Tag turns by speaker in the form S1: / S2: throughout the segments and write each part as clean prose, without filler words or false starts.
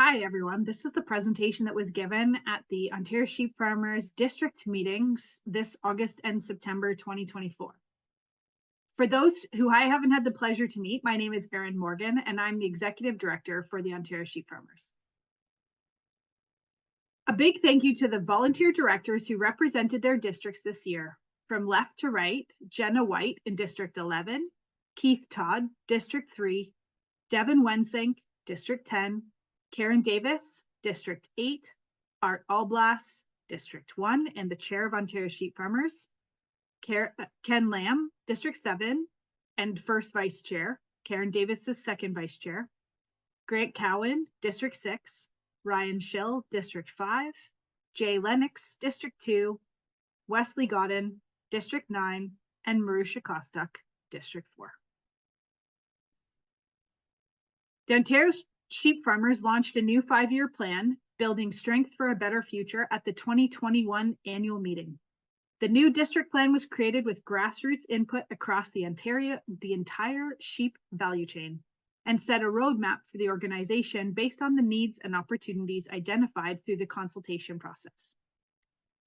S1: Hi, everyone. This is the presentation that was given at the Ontario Sheep Farmers District meetings this August and September 2024. For those who I haven't had the pleasure to meet, my name is Erin Morgan, and I'm the Executive Director for the Ontario Sheep Farmers. A big thank you to the volunteer directors who represented their districts this year. From left to right, Jenna White in District 11, Keith Todd, District 3, Devin Wensink, District 10, Karen Davis, District 8, Art Alblas, District 1, and the Chair of Ontario Sheep Farmers, Ken Lamb, District 7, and First Vice Chair, Karen Davis is Second Vice Chair, Grant Cowan, District 6, Ryan Schill, District 5, Jay Lennox, District 2, Wesley Godden, District 9, and Marusha Kostuk, District 4. The Ontario Sheep Farmers launched a new 5-year plan, Building Strength for a Better Future, at the 2021 annual meeting. The new district plan was created with grassroots input across the entire sheep value chain and set a roadmap for the organization based on the needs and opportunities identified through the consultation process.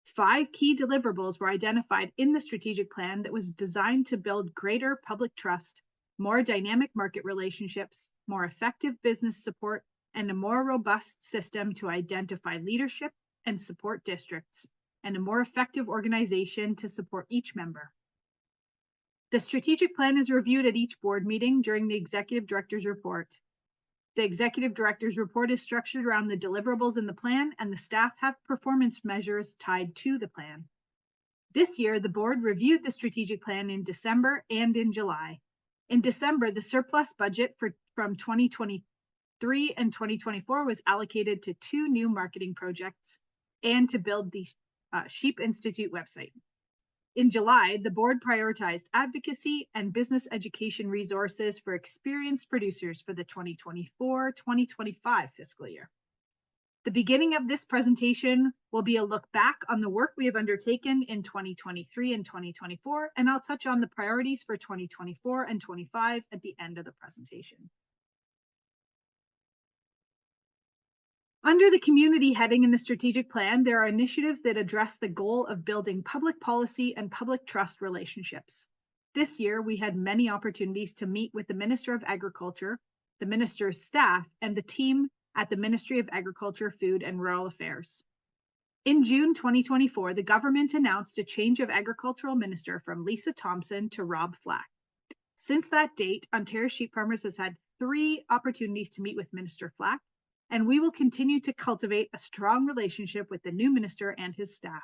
S1: 5 key deliverables were identified in the strategic plan that was designed to build greater public trust, more dynamic market relationships, more effective business support, and a more robust system to identify leadership and support districts, and a more effective organization to support each member. The strategic plan is reviewed at each board meeting during the Executive Director's Report. The Executive Director's Report is structured around the deliverables in the plan, and the staff have performance measures tied to the plan. This year, the board reviewed the strategic plan in December and in July. In December, the surplus budget from 2023 and 2024 was allocated to 2 new marketing projects and to build the Sheep Institute website. In July, the board prioritized advocacy and business education resources for experienced producers for the 2024-2025 fiscal year. The beginning of this presentation will be a look back on the work we have undertaken in 2023 and 2024, and I'll touch on the priorities for 2024 and 25 at the end of the presentation. Under the community heading in the strategic plan, there are initiatives that address the goal of building public policy and public trust relationships. This year, we had many opportunities to meet with the Minister of Agriculture, the Minister's staff, and the team at the Ministry of Agriculture, Food and Rural Affairs. In June 2024, the government announced a change of agricultural minister from Lisa Thompson to Rob Flack. Since that date, Ontario Sheep Farmers has had 3 opportunities to meet with Minister Flack, and we will continue to cultivate a strong relationship with the new minister and his staff.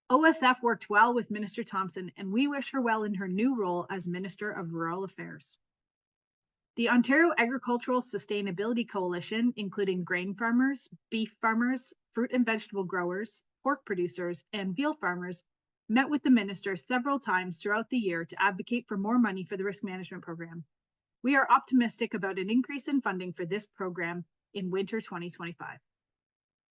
S1: OSF worked well with Minister Thompson, and we wish her well in her new role as Minister of Rural Affairs. The Ontario Agricultural Sustainability Coalition, including grain farmers, beef farmers, fruit and vegetable growers, pork producers, and veal farmers, met with the minister several times throughout the year to advocate for more money for the risk management program. We are optimistic about an increase in funding for this program in winter 2025.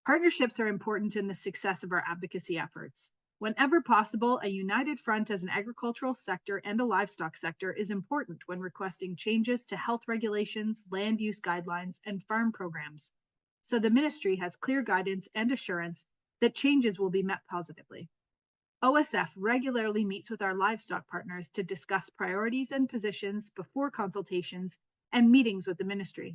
S1: Partnerships are important in the success of our advocacy efforts. Whenever possible, a united front as an agricultural sector and a livestock sector is important when requesting changes to health regulations, land use guidelines, and farm programs, so the ministry has clear guidance and assurance that changes will be met positively. OSF regularly meets with our livestock partners to discuss priorities and positions before consultations and meetings with the ministry.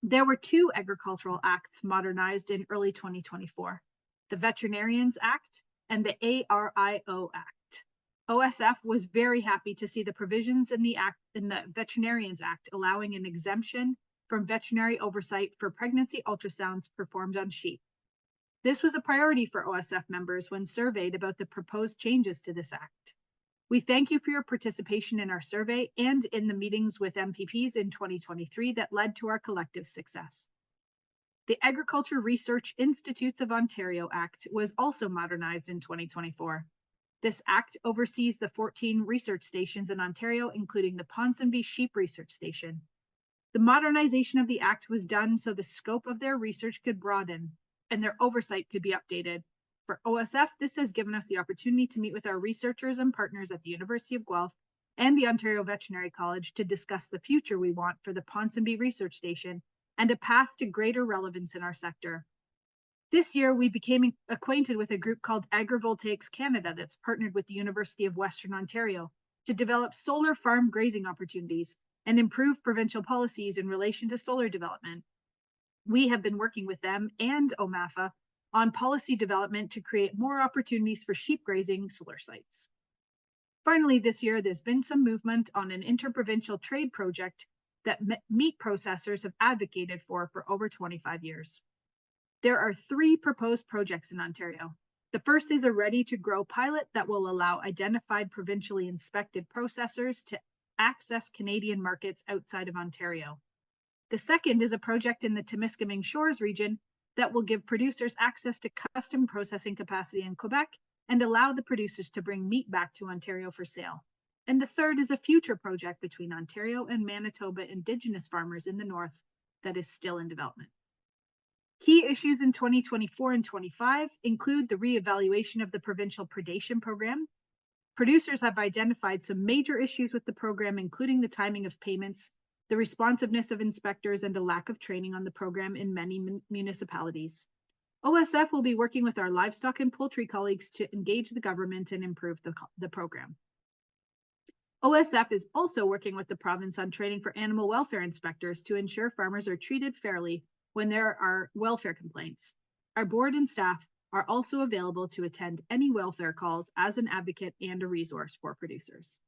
S1: There were 2 agricultural acts modernized in early 2024, the Veterinarians Act and the ARIO Act. OSF was very happy to see the provisions in the Veterinarians Act allowing an exemption from veterinary oversight for pregnancy ultrasounds performed on sheep. This was a priority for OSF members when surveyed about the proposed changes to this act. We thank you for your participation in our survey and in the meetings with MPPs in 2023 that led to our collective success. The Agriculture Research Institutes of Ontario Act was also modernized in 2024. This act oversees the 14 research stations in Ontario, including the Ponsonby Sheep Research Station. The modernization of the act was done so the scope of their research could broaden and their oversight could be updated. For OSF, this has given us the opportunity to meet with our researchers and partners at the University of Guelph and the Ontario Veterinary College to discuss the future we want for the Ponsonby Research Station and a path to greater relevance in our sector. This year, we became acquainted with a group called Agrivoltaics Canada that's partnered with the University of Western Ontario to develop solar farm grazing opportunities and improve provincial policies in relation to solar development. We have been working with them and OMAFA on policy development to create more opportunities for sheep grazing solar sites. Finally, this year, there's been some movement on an interprovincial trade project that meat processors have advocated for over 25 years. There are 3 proposed projects in Ontario. The first is a ready-to-grow pilot that will allow identified provincially inspected processors to access Canadian markets outside of Ontario. The second is a project in the Temiskaming Shores region that will give producers access to custom processing capacity in Quebec and allow the producers to bring meat back to Ontario for sale. And the third is a future project between Ontario and Manitoba Indigenous farmers in the north that is still in development. Key issues in 2024 and 25 include the reevaluation of the provincial predation program. Producers have identified some major issues with the program, including the timing of payments, the responsiveness of inspectors, and a lack of training on the program in many municipalities. OSF will be working with our livestock and poultry colleagues to engage the government and improve the program. OSF is also working with the province on training for animal welfare inspectors to ensure farmers are treated fairly when there are welfare complaints. Our board and staff are also available to attend any welfare calls as an advocate and a resource for producers.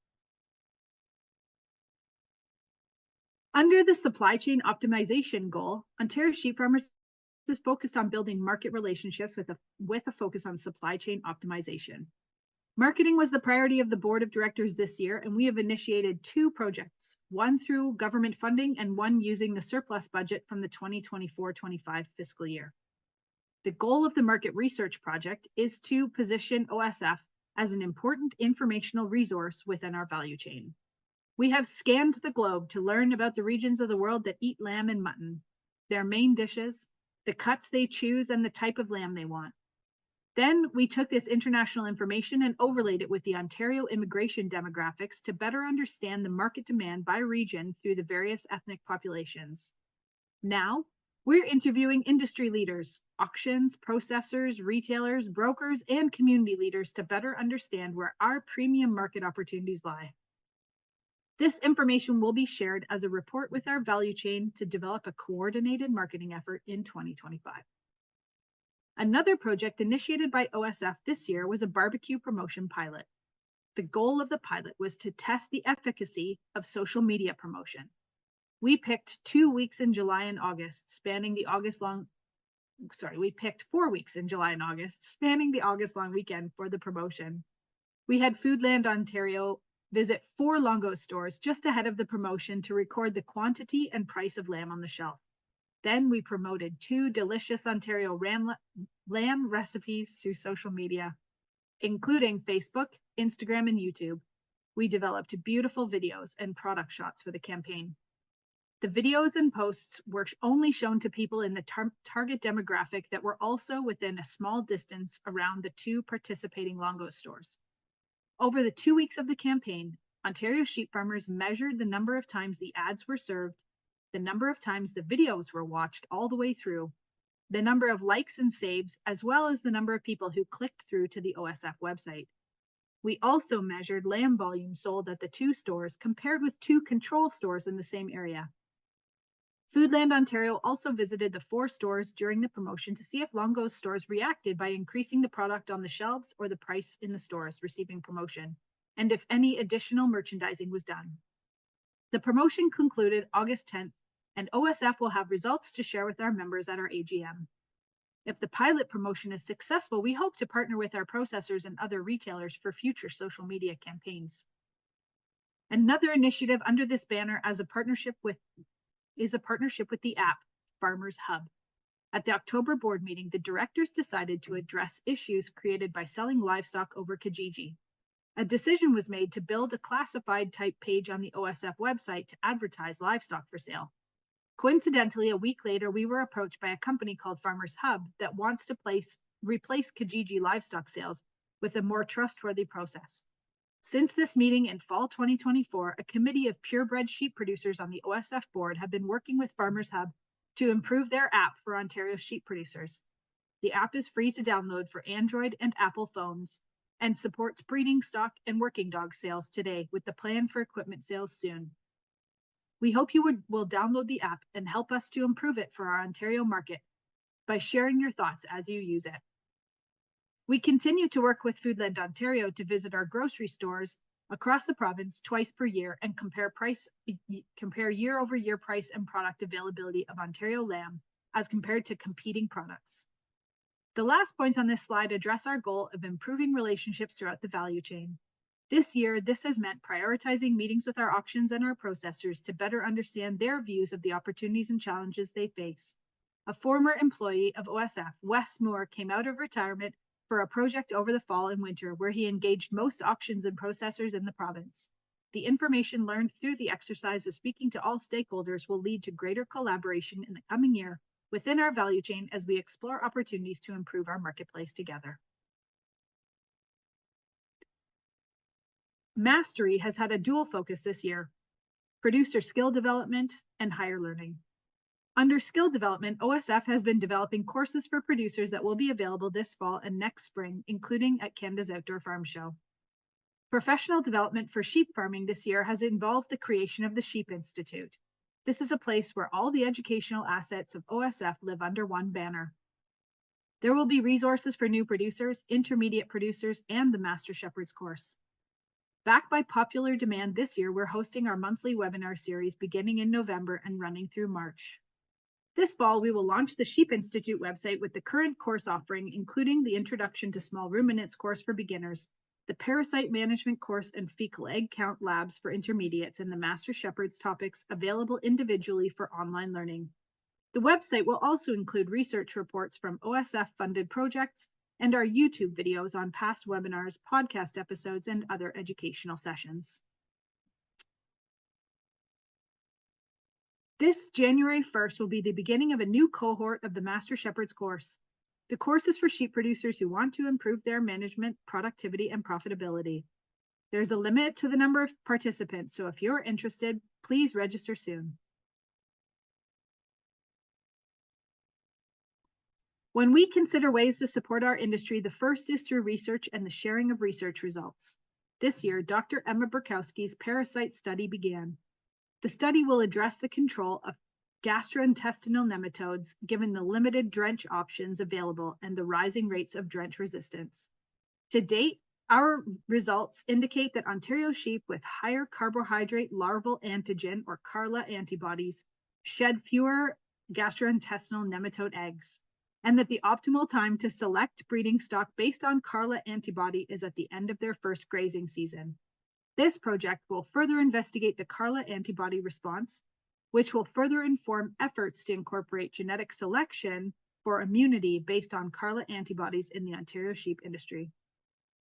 S1: Under the supply chain optimization goal, Ontario Sheep Farmers is focused on building market relationships with a focus on supply chain optimization. Marketing was the priority of the board of directors this year, and we have initiated 2 projects, one through government funding and one using the surplus budget from the 2024-25 fiscal year. The goal of the market research project is to position OSF as an important informational resource within our value chain. We have scanned the globe to learn about the regions of the world that eat lamb and mutton, their main dishes, the cuts they choose, and the type of lamb they want. Then we took this international information and overlaid it with the Ontario immigration demographics to better understand the market demand by region through the various ethnic populations. Now, we're interviewing industry leaders, auctions, processors, retailers, brokers, and community leaders to better understand where our premium market opportunities lie. This information will be shared as a report with our value chain to develop a coordinated marketing effort in 2025. Another project initiated by OSF this year was a barbecue promotion pilot. The goal of the pilot was to test the efficacy of social media promotion. We picked 2 weeks in July and August, we picked 4 weeks in July and August, spanning the August-long weekend for the promotion. We had Foodland Ontario visit 4 Longo stores just ahead of the promotion to record the quantity and price of lamb on the shelf. Then we promoted 2 delicious Ontario lamb recipes through social media, including Facebook, Instagram, and YouTube. We developed beautiful videos and product shots for the campaign. The videos and posts were only shown to people in the target demographic that were also within a small distance around the 2 participating Longo stores. Over the 2 weeks of the campaign, Ontario sheep farmers measured the number of times the ads were served, the number of times the videos were watched all the way through, the number of likes and saves, as well as the number of people who clicked through to the OSF website. We also measured lamb volume sold at the 2 stores compared with 2 control stores in the same area. Foodland Ontario also visited the 4 stores during the promotion to see if Longo's stores reacted by increasing the product on the shelves or the price in the stores receiving promotion, and if any additional merchandising was done. The promotion concluded August 10th, and OSF will have results to share with our members at our AGM. If the pilot promotion is successful, we hope to partner with our processors and other retailers for future social media campaigns. Another initiative under this banner is a partnership with the app Farmers Hub. At the October board meeting, the directors decided to address issues created by selling livestock over Kijiji. A decision was made to build a classified type page on the OSF website to advertise livestock for sale. Coincidentally, a week later, we were approached by a company called Farmers Hub that wants to replace Kijiji livestock sales with a more trustworthy process. Since this meeting in fall 2024, a committee of purebred sheep producers on the OSF board have been working with Farmers Hub to improve their app for Ontario sheep producers. The app is free to download for Android and Apple phones and supports breeding stock and working dog sales today with the plan for equipment sales soon. We hope you will download the app and help us to improve it for our Ontario market by sharing your thoughts as you use it. We continue to work with Foodland Ontario to visit our grocery stores across the province twice per year and compare year-over-year price and product availability of Ontario lamb as compared to competing products. The last points on this slide address our goal of improving relationships throughout the value chain. This year, this has meant prioritizing meetings with our auctions and our processors to better understand their views of the opportunities and challenges they face. A former employee of OSF, Wes Moore, came out of retirement for a project over the fall and winter where he engaged most auctions and processors in the province. The information learned through the exercise of speaking to all stakeholders will lead to greater collaboration in the coming year within our value chain as we explore opportunities to improve our marketplace together. Mastery has had a dual focus this year: producer skill development and higher learning. Under skill development, OSF has been developing courses for producers that will be available this fall and next spring, including at Canada's Outdoor Farm Show. Professional development for sheep farming this year has involved the creation of the Sheep Institute. This is a place where all the educational assets of OSF live under one banner. There will be resources for new producers, intermediate producers, and the Master Shepherd's course. Backed by popular demand this year, we're hosting our monthly webinar series beginning in November and running through March. This fall, we will launch the Sheep Institute website with the current course offering, including the Introduction to Small Ruminants course for beginners, the Parasite Management course and Fecal Egg Count Labs for intermediates, and the Master Shepherd's topics available individually for online learning. The website will also include research reports from OSF-funded projects and our YouTube videos on past webinars, podcast episodes, and other educational sessions. This January 1st will be the beginning of a new cohort of the Master Shepherd's course. The course is for sheep producers who want to improve their management, productivity, and profitability. There's a limit to the number of participants, so if you're interested, please register soon. When we consider ways to support our industry, the first is through research and the sharing of research results. This year, Dr. Emma Burkowski's parasite study began. The study will address the control of gastrointestinal nematodes given the limited drench options available and the rising rates of drench resistance. To date, our results indicate that Ontario sheep with higher carbohydrate larval antigen or CARLA antibodies shed fewer gastrointestinal nematode eggs, and that the optimal time to select breeding stock based on CARLA antibody is at the end of their first grazing season. This project will further investigate the CARLA antibody response, which will further inform efforts to incorporate genetic selection for immunity based on CARLA antibodies in the Ontario sheep industry.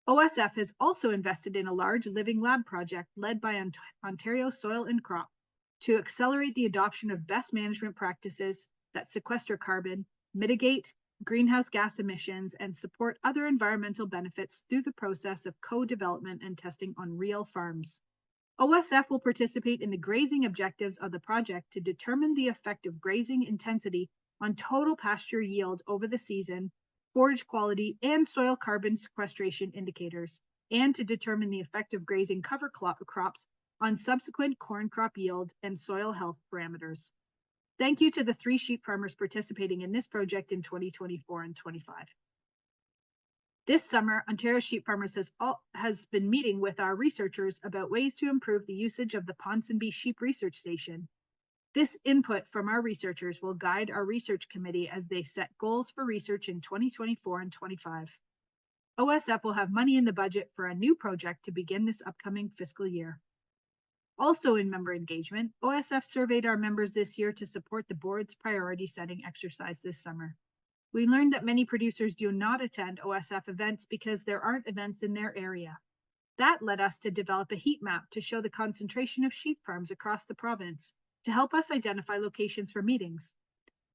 S1: OSF has also invested in a large living lab project led by Ontario Soil and Crop to accelerate the adoption of best management practices that sequester carbon, mitigate greenhouse gas emissions, and support other environmental benefits through the process of co-development and testing on real farms. OSF will participate in the grazing objectives of the project to determine the effect of grazing intensity on total pasture yield over the season, forage quality, and soil carbon sequestration indicators, and to determine the effect of grazing cover crops on subsequent corn crop yield and soil health parameters. Thank you to the 3 sheep farmers participating in this project in 2024 and 25. This summer, Ontario Sheep Farmers has been meeting with our researchers about ways to improve the usage of the Ponsonby Sheep Research Station. This input from our researchers will guide our research committee as they set goals for research in 2024 and 25. OSF will have money in the budget for a new project to begin this upcoming fiscal year. Also in member engagement, OSF surveyed our members this year to support the board's priority setting exercise this summer. We learned that many producers do not attend OSF events because there aren't events in their area. That led us to develop a heat map to show the concentration of sheep farms across the province to help us identify locations for meetings.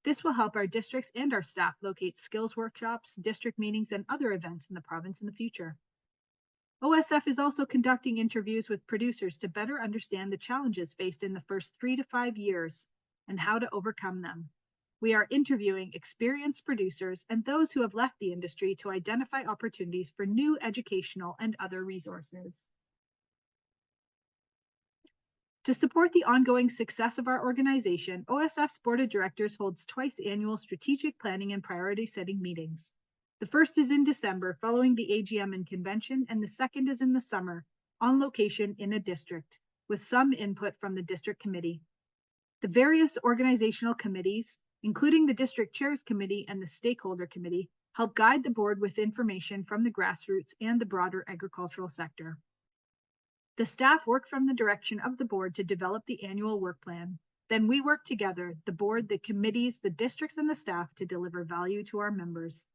S1: This will help our districts and our staff locate skills workshops, district meetings, and other events in the province in the future. OSF is also conducting interviews with producers to better understand the challenges faced in the first 3 to 5 years and how to overcome them. we are interviewing experienced producers and those who have left the industry to identify opportunities for new educational and other resources. To support the ongoing success of our organization, OSF's Board of Directors holds twice annual strategic planning and priority setting meetings. The first is in December following the AGM and convention, and the second is in the summer on location in a district with some input from the district committee. The various organizational committees, including the district chairs committee and the stakeholder committee, help guide the board with information from the grassroots and the broader agricultural sector. The staff work from the direction of the board to develop the annual work plan. Then we work together, the board, the committees, the districts, and the staff to deliver value to our members.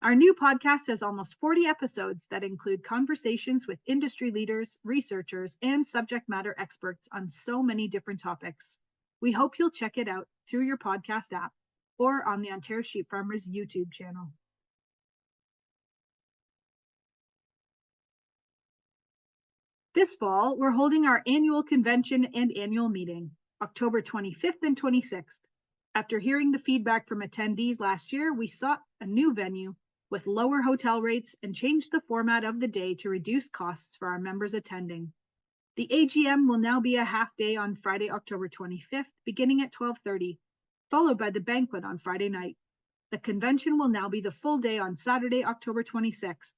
S1: Our new podcast has almost 40 episodes that include conversations with industry leaders, researchers, and subject matter experts on so many different topics. We hope you'll check it out through your podcast app or on the Ontario Sheep Farmers YouTube channel. This fall, we're holding our annual convention and annual meeting, October 25th and 26th. After hearing the feedback from attendees last year, we sought a new venue with lower hotel rates and changed the format of the day to reduce costs for our members attending. The AGM will now be a half day on Friday, October 25th, beginning at 12:30, followed by the banquet on Friday night. The convention will now be the full day on Saturday, October 26th.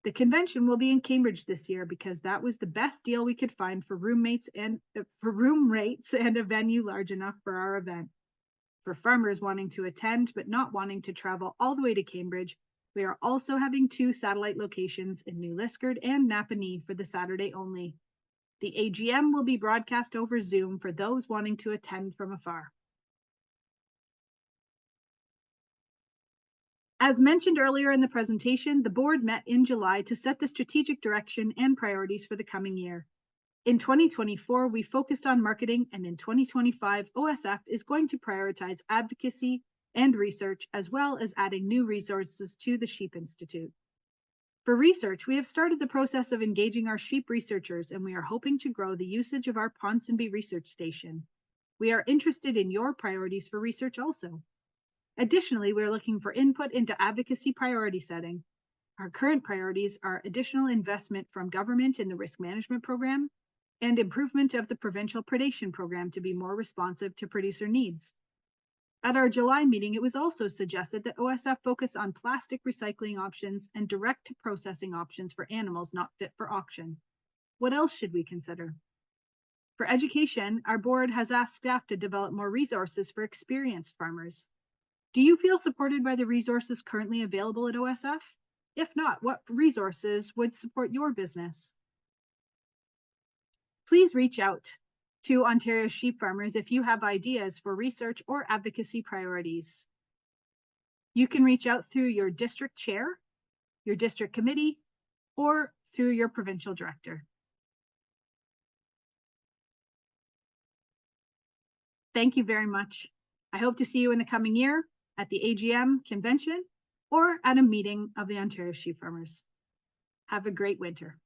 S1: The convention will be in Cambridge this year because that was the best deal we could find for room rates and a venue large enough for our event. For farmers wanting to attend but not wanting to travel all the way to Cambridge, we are also having 2 satellite locations in New Liskeard and Napanee for the Saturday only. The AGM will be broadcast over Zoom for those wanting to attend from afar. As mentioned earlier in the presentation, the board met in July to set the strategic direction and priorities for the coming year. In 2024, we focused on marketing, and in 2025, OSF is going to prioritize advocacy and research, as well as adding new resources to the Sheep Institute. For research, we have started the process of engaging our sheep researchers, and we are hoping to grow the usage of our Ponsonby Research Station. We are interested in your priorities for research also. Additionally, we're looking for input into advocacy priority setting. Our current priorities are additional investment from government in the risk management program and improvement of the provincial predation program to be more responsive to producer needs. At our July meeting, it was also suggested that OSF focus on plastic recycling options and direct processing options for animals not fit for auction. What else should we consider? For education, our board has asked staff to develop more resources for experienced farmers. Do you feel supported by the resources currently available at OSF? If not, what resources would support your business? Please reach out to Ontario sheep farmers if you have ideas for research or advocacy priorities. You can reach out through your district chair, your district committee, or through your provincial director. Thank you very much. I hope to see you in the coming year at the AGM convention or at a meeting of the Ontario Sheep Farmers. Have a great winter.